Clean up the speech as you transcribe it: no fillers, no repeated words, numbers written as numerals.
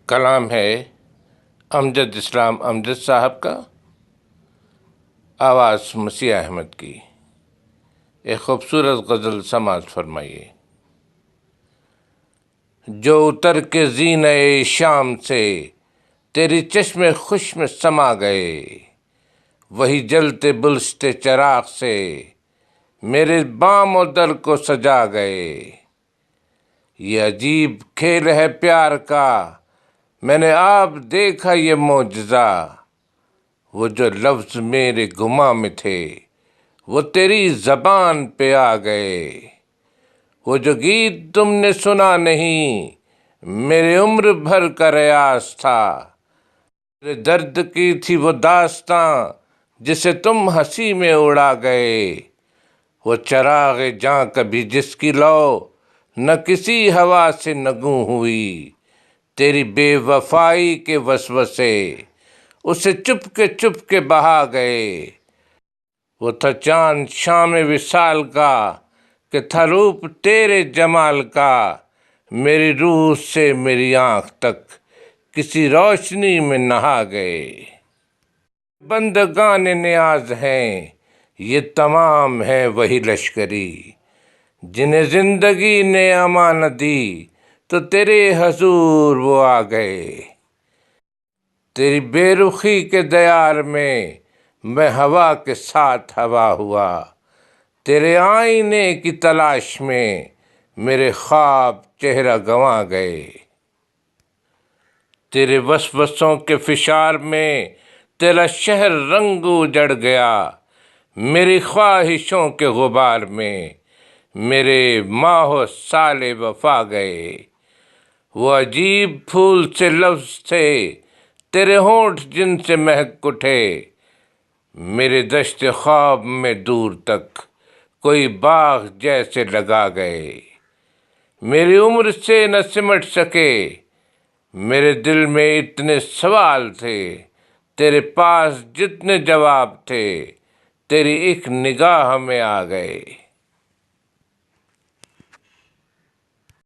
کلام ہے امجد اسلام امجد صاحب کا، آواز مسیح احمد کی۔ ایک خوبصورت غزل سماعت فرمائیے۔ جو اتر کے زینہ شام سے تیری چشم خوش میں سما گئے، وہی جلتے بلشتے چراغ سے میرے بام و در کو سجا گئے۔ یہ عجیب کھیل ہے پیار کا، میں نے آپ دیکھا یہ معجزہ۔ وہ جو لفظ میرے گماں میں تھے وہ تیری زبان پہ آ گئے۔ وہ جو گیت تم نے سنا نہیں میرے عمر بھر کا ریاض تھا۔ میرے درد کی تھی وہ داستاں جسے تم ہنسی میں اڑا گئے۔ وہ چراغ جاں کبھی جس کی لو نہ کسی ہوا سے نگوں ہوئی، تیری بے وفائی کے وسوسے اسے چپ کے بہا گئے۔ وہ تھا چاند شام وصال کا کہ تھا روپ تیرے جمال کا، میری روح سے میری آنکھ تک کسی روشنی میں نہا گئے۔ بندگان نیاز ہیں یہ تمام ہیں وہی لشکری، جنہیں زندگی نے امانت دی تو تیرے حضور وہ آ گئے۔ تیری بے رخی کے دیار میں ہوا کے ساتھ ہوا ہوا، تیرے آئینے کی تلاش میں میرے خواب چہرہ گنوا گئے۔ تیرے وسوسوں کے فشار میں تیرا شہر رنگ اجڑ گیا، میری خواہشوں کے غبار میں میرے ماہ و سال وفا گئے۔ وہ عجیب پھول سے لفظ تھے تیرے ہونٹ جن سے مہک اٹھے، میرے دشت خواب میں دور تک کوئی باغ جیسے لگا گئے۔ میری عمر سے نہ سمٹ سکے، میرے دل میں اتنے سوال تھے، تیرے پاس جتنے جواب تھے تیری ایک نگاہ میں آ گئے۔